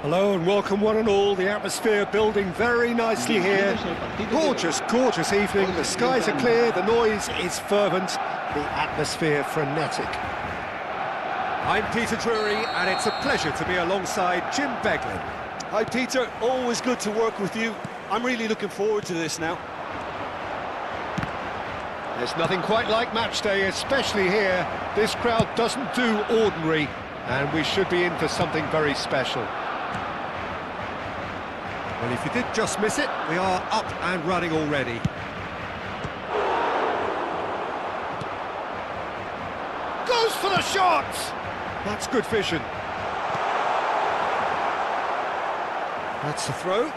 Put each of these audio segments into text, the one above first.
Hello and welcome one and all. The atmosphere building very nicely here. Gorgeous, gorgeous evening. The skies are clear, the noise is fervent, the atmosphere frenetic. I'm Peter Drury and it's a pleasure to be alongside Jim Beglin. Hi Peter, always good to work with you. I'm really looking forward to this now. There's nothing quite like match day, especially here. This crowd doesn't do ordinary and we should be in for something very special. Well, if you did just miss it, we are up and running already. Goes for the shot! That's good vision. That's the throw.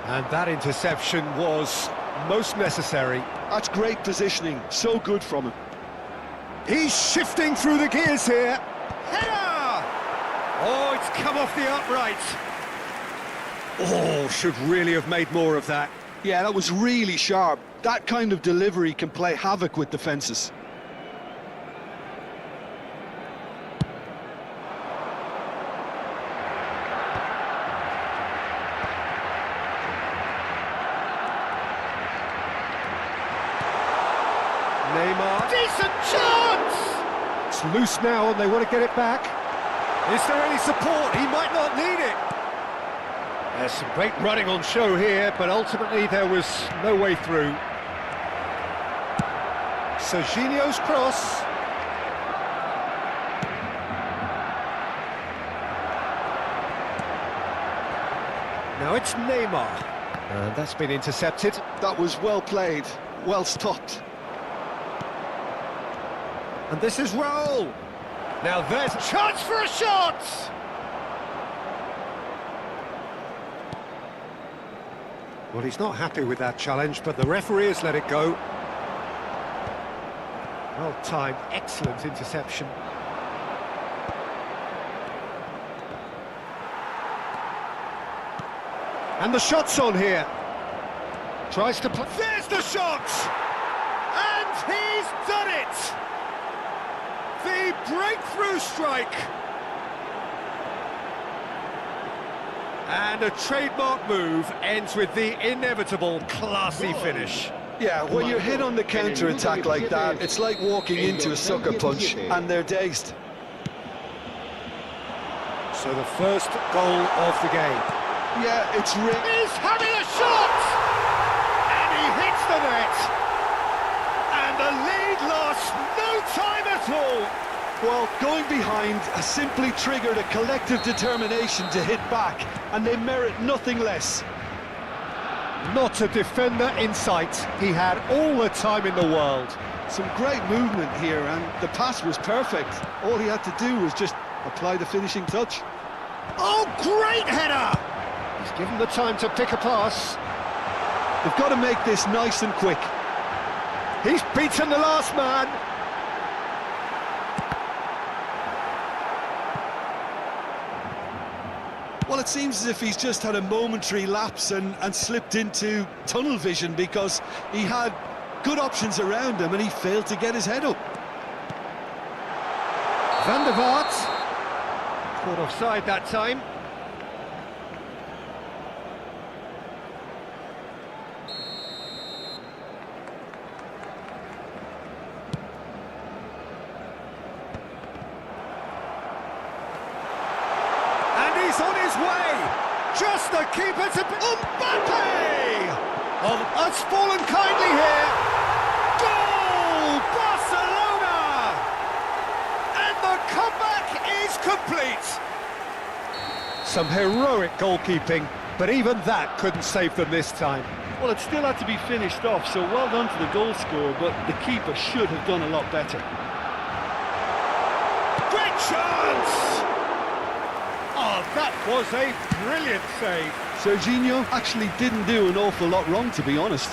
And that interception was most necessary. That's great positioning, so good from him. He's shifting through the gears here. Header! Oh, it's come off the upright. Oh, should really have made more of that. Yeah, that was really sharp. That kind of delivery can play havoc with defences. Neymar. Decent chance! It's loose now and they want to get it back. Is there any support? He might not need it. There's some great running on show here, but ultimately there was no way through. Serginho's cross. Now it's Neymar. And that's been intercepted. That was well played, well stopped. And this is Raul. Now there's a chance for a shot! Well, he's not happy with that challenge, but the referee has let it go. Well timed, excellent interception. And the shot's on here. Tries to play. There's the shot! And he's done it! The breakthrough strike! And a trademark move ends with the inevitable classy finish. Yeah, when you're hit on the counter-attack like that, it's like walking into a sucker punch, and they're dazed. So the first goal of the game. Yeah, it's rigged. He's having a shot! And he hits the net! And the lead lost no time at all! Well, going behind has simply triggered a collective determination to hit back, and they merit nothing less. Not a defender in sight. He had all the time in the world. Some great movement here, and the pass was perfect. All he had to do was just apply the finishing touch. Oh, great header! He's given the time to pick a pass. They've got to make this nice and quick. He's beaten the last man. Well, it seems as if he's just had a momentary lapse and slipped into tunnel vision, because he had good options around him and he failed to get his head up. Van der Vaart. Caught offside that time. He's on his way! Just the keeper to... Mbappe! Has fallen kindly here! Goal! Barcelona! And the comeback is complete! Some heroic goalkeeping, but even that couldn't save them this time. Well, it still had to be finished off, so well done to the goal scorer, but the keeper should have done a lot better. Great chance! Oh, that was a brilliant save. Serginho actually didn't do an awful lot wrong, to be honest.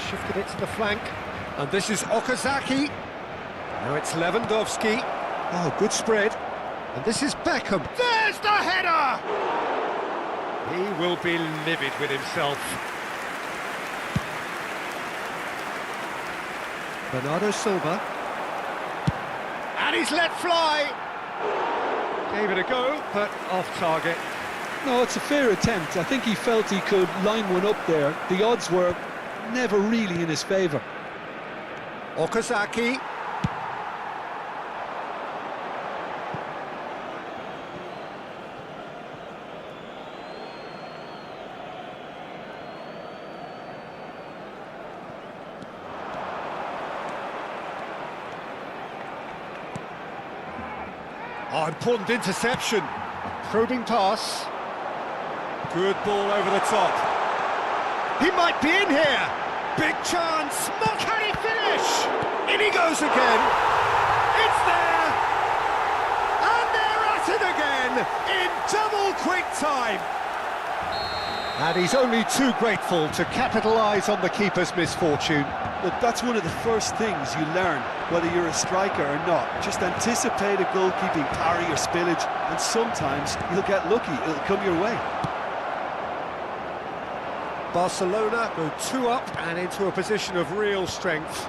Shifted it to the flank. And this is Okazaki. Now it's Lewandowski. Oh, good spread. And this is Beckham. There's the header! He will be livid with himself. Bernardo Silva. And he's let fly. Gave it a go, but off target. No, it's a fair attempt. I think he felt he could line one up there. The odds were never really in his favour. Okazaki. Oh, important interception. Probing pass. Good ball over the top. He might be in here. Big chance. Can he finish? In he goes again. It's there. And they're at it again in double quick time. And he's only too grateful to capitalise on the keeper's misfortune. Look, that's one of the first things you learn, whether you're a striker or not. Just anticipate a goalkeeping parry or spillage, and sometimes you'll get lucky, it'll come your way. Barcelona go 2 up and into a position of real strength.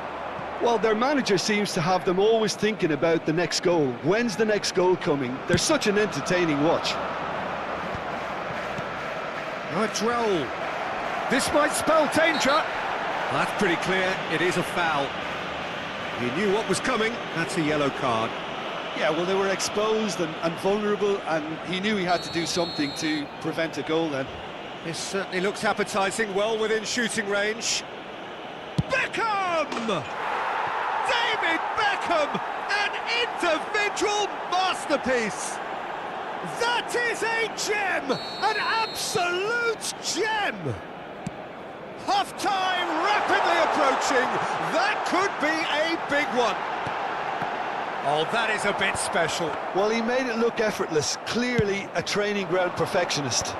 Well, their manager seems to have them always thinking about the next goal. When's the next goal coming? They're such an entertaining watch. Oh, it's Raul. This might spell danger. That's pretty clear, it is a foul. He knew what was coming, that's a yellow card. Yeah, well, they were exposed and vulnerable, and he knew he had to do something to prevent a goal then. This certainly looks appetising, well within shooting range. Beckham! David Beckham! An individual masterpiece! That is a gem! An absolute gem! Half-time rapidly approaching. That could be a big one. Oh, that is a bit special. Well, he made it look effortless. Clearly a training ground perfectionist.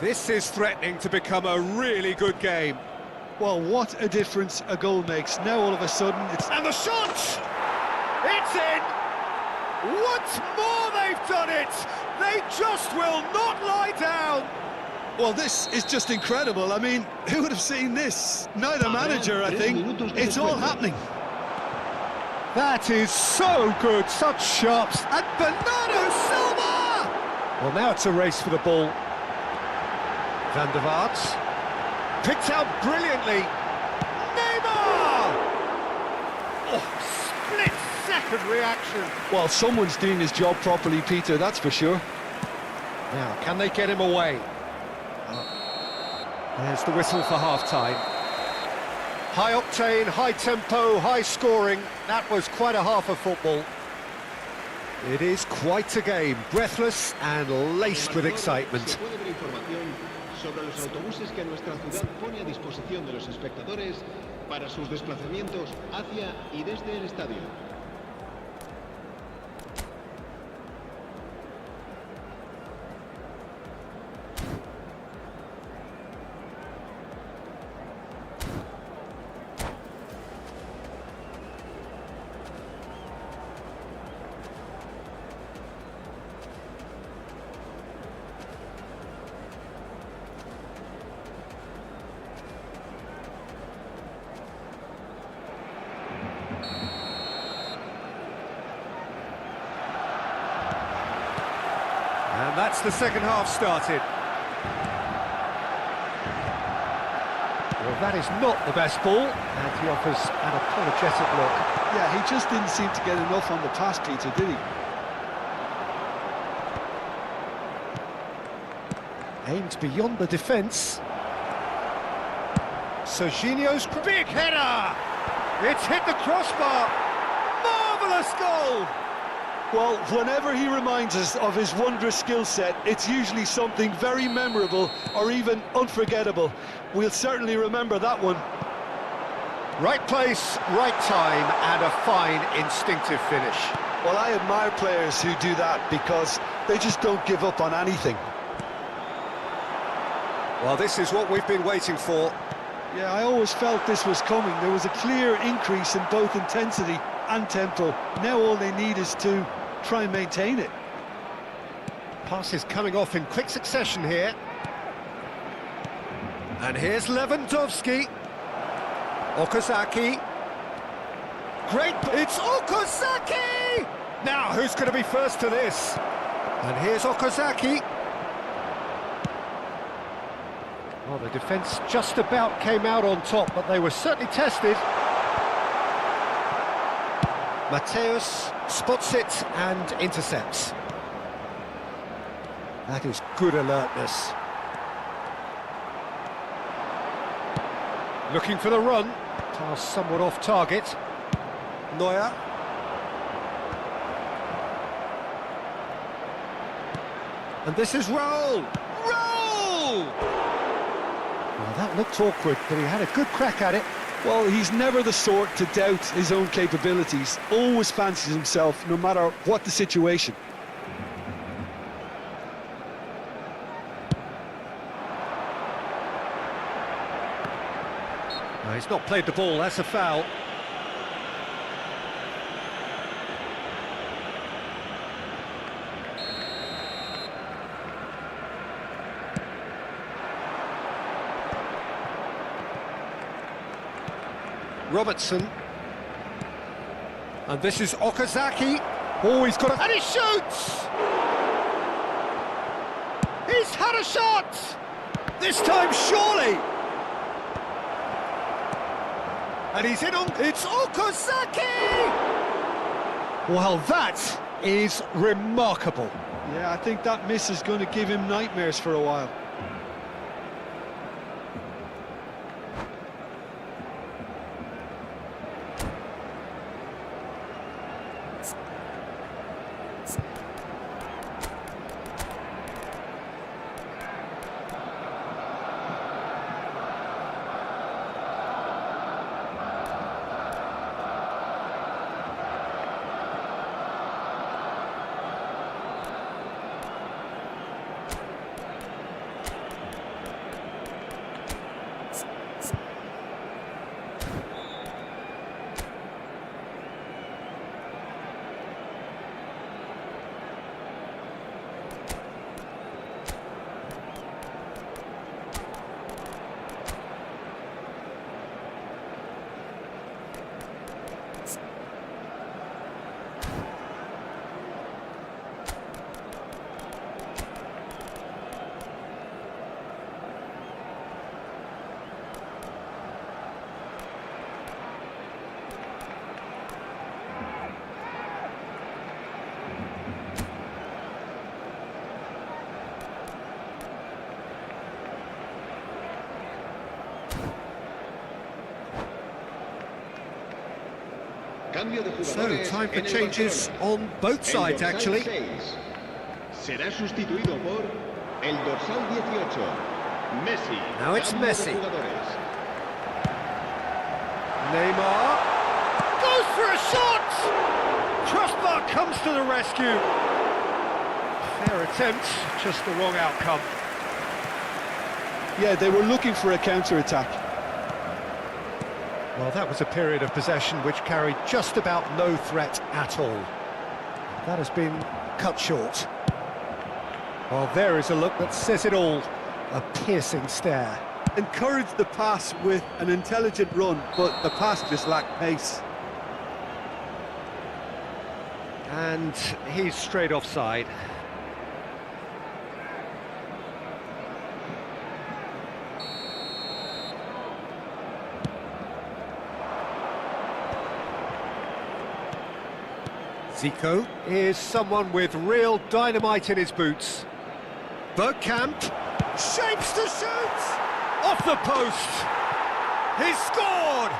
This is threatening to become a really good game. Well, what a difference a goal makes. Now all of a sudden it's... And the shot! It's in! Once more they've done it! They just will not lie down! Well, this is just incredible. I mean, who would have seen this? Neither manager, I think. It's all happening. That is so good, such sharps. And Bernardo Silva! Well, now it's a race for the ball. Van der Vaart. Picked out brilliantly. Neymar! Oh, split-second reaction. Well, someone's doing his job properly, Peter, that's for sure. Now, can they get him away? There's the whistle for half-time. High octane, high tempo, high scoring. That was quite a half of football. It is quite a game, breathless and laced with excitement. Sobre los autobuses que nuestra ciudad pone a disposición de los espectadores para sus desplazamientos hacia y desde el estadio. And that's the second half started. Well, that is not the best ball, and he offers an apologetic look. Yeah, he just didn't seem to get enough on the pass, Peter, did he? Aimed beyond the defence. Serginho's big header! It's hit the crossbar! Marvellous goal! Well, whenever he reminds us of his wondrous skill set, it's usually something very memorable or even unforgettable. We'll certainly remember that one. Right place, right time, and a fine instinctive finish. Well, I admire players who do that because they just don't give up on anything. Well, this is what we've been waiting for. Yeah, I always felt this was coming. There was a clear increase in both intensity and tempo. Now all they need is to try and maintain it. Passes coming off in quick succession here. And here's Lewandowski. Okazaki. Great, it's Okazaki! Now, who's going to be first to this? And here's Okazaki. Well, the defence just about came out on top, but they were certainly tested. Mateus spots it and intercepts. That is good alertness. Looking for the run. Pass somewhat off target. Neuer. And this is Raul. Raul! Well, that looked awkward, but he had a good crack at it. Well, he's never the sort to doubt his own capabilities. Always fancies himself, no matter what the situation. No, he's not played the ball, that's a foul. Robertson. And this is Okazaki. Oh, he's got a... And he shoots! He's had a shot! This time, surely! And he's in on... It's Okazaki! Well, that is remarkable. Yeah, I think that miss is going to give him nightmares for a while. So, time for changes on both sides, actually. Será sustituido por el dorsal 18, Messi. Now it's Messi. Neymar goes for a shot! Crossbar comes to the rescue. Fair attempt, just the wrong outcome. Yeah, they were looking for a counter-attack. Well, that was a period of possession which carried just about no threat at all. That has been cut short. Well, there is a look that says it all. A piercing stare. Encouraged the pass with an intelligent run, but the pass just lacked pace. And he's straight offside. Zico is someone with real dynamite in his boots. Bergkamp shapes to shoot! Off the post! He's scored!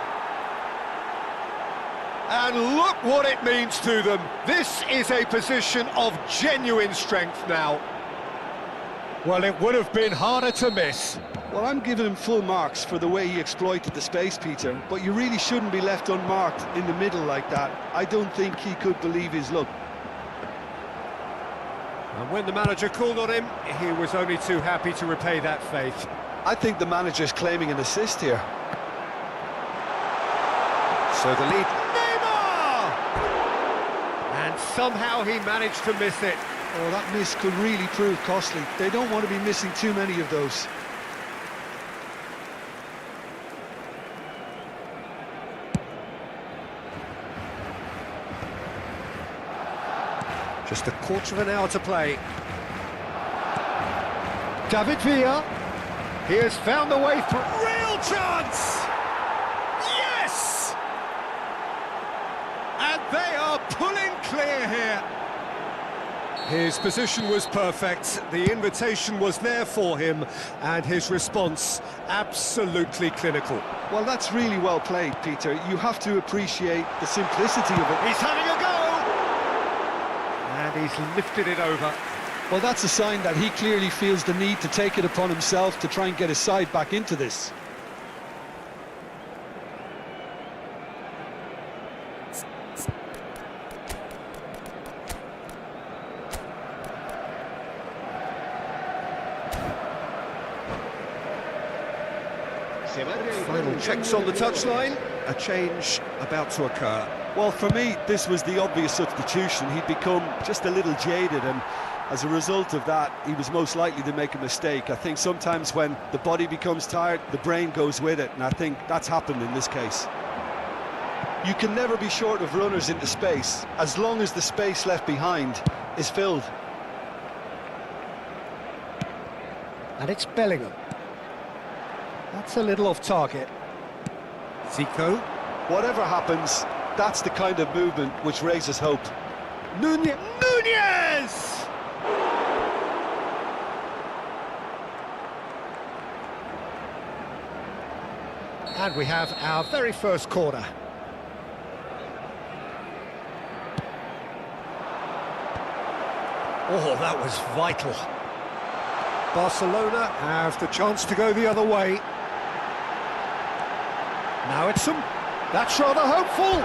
And look what it means to them. This is a position of genuine strength now. Well, it would have been harder to miss. Well, I'm giving him full marks for the way he exploited the space, Peter, but you really shouldn't be left unmarked in the middle like that. I don't think he could believe his luck. And when the manager called on him, he was only too happy to repay that faith. I think the manager's claiming an assist here. So the lead... Neymar! And somehow he managed to miss it. Oh, that miss could really prove costly. They don't want to be missing too many of those. Just a quarter of an hour to play. David Villa. He has found the way through. Real chance! Yes! And they are pulling clear here. His position was perfect, the invitation was there for him, and his response absolutely clinical. Well, that's really well played, Peter. You have to appreciate the simplicity of it. He's having a go! And he's lifted it over. Well, that's a sign that he clearly feels the need to take it upon himself to try and get his side back into this. Final checks on the touchline, a change about to occur. Well, for me, this was the obvious substitution. He'd become just a little jaded, and as a result of that, he was most likely to make a mistake. I think sometimes when the body becomes tired, the brain goes with it, and I think that's happened in this case. You can never be short of runners into space, as long as the space left behind is filled. And it's Bellingham. That's a little off target. Zico. Whatever happens, that's the kind of movement which raises hope. Nunez! And we have our very first corner. Oh, that was vital. Barcelona have the chance to go the other way. Now it's some. That's rather hopeful.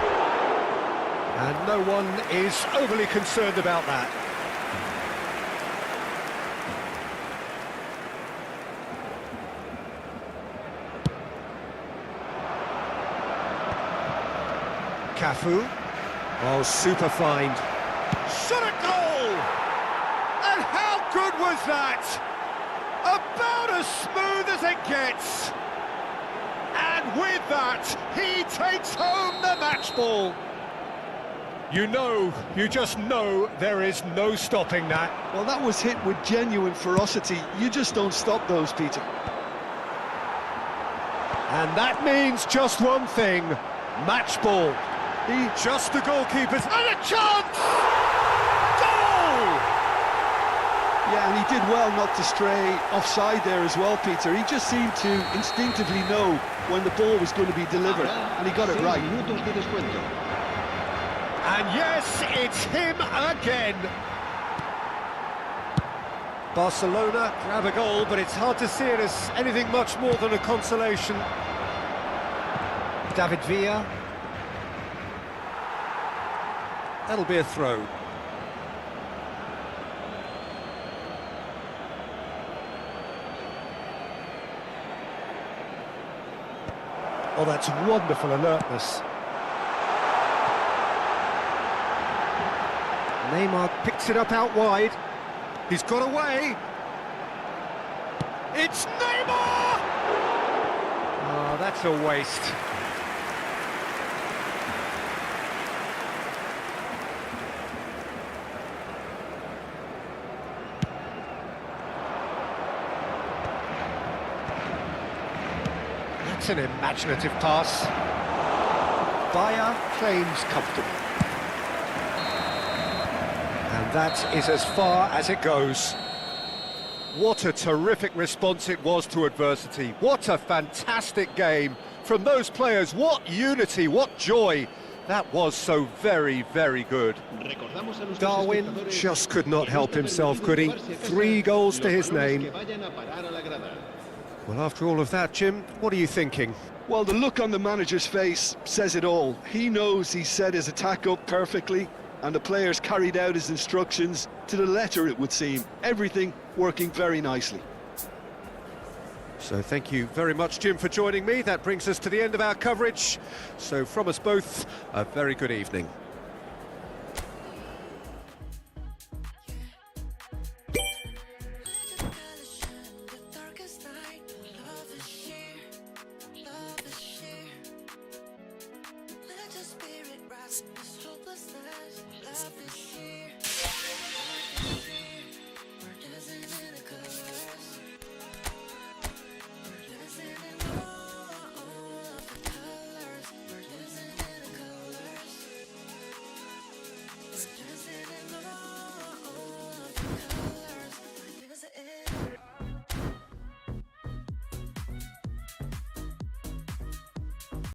And no one is overly concerned about that. Cafu. Oh, super find. Shot a goal! And how good was that? About as smooth as it gets. And with that, he takes home the match ball. You just know there is no stopping that. Well, that was hit with genuine ferocity. You just don't stop those, Peter. And that means just one thing, match ball. Just the goalkeepers, and a chance! Goal! Yeah, and he did well not to stray offside there as well, Peter. He just seemed to instinctively know when the ball was going to be delivered, and he got it right. And yes, it's him again. Barcelona grab a goal, but it's hard to see it as anything much more than a consolation. David Villa. That'll be a throw. Oh, that's wonderful alertness. Neymar picks it up out wide. He's got away. It's Neymar! Oh, that's a waste. That's an imaginative pass. Bayer claims comfortable. And that is as far as it goes. What a terrific response it was to adversity. What a fantastic game from those players. What unity, what joy. That was so very, very good. Darwin just could not help himself, could he? 3 goals to his name. Well, after all of that, Jim, what are you thinking? Well, the look on the manager's face says it all. He knows he set his attack up perfectly, and the players carried out his instructions to the letter, it would seem. Everything working very nicely. So thank you very much, Jim, for joining me. That brings us to the end of our coverage. So from us both, a very good evening.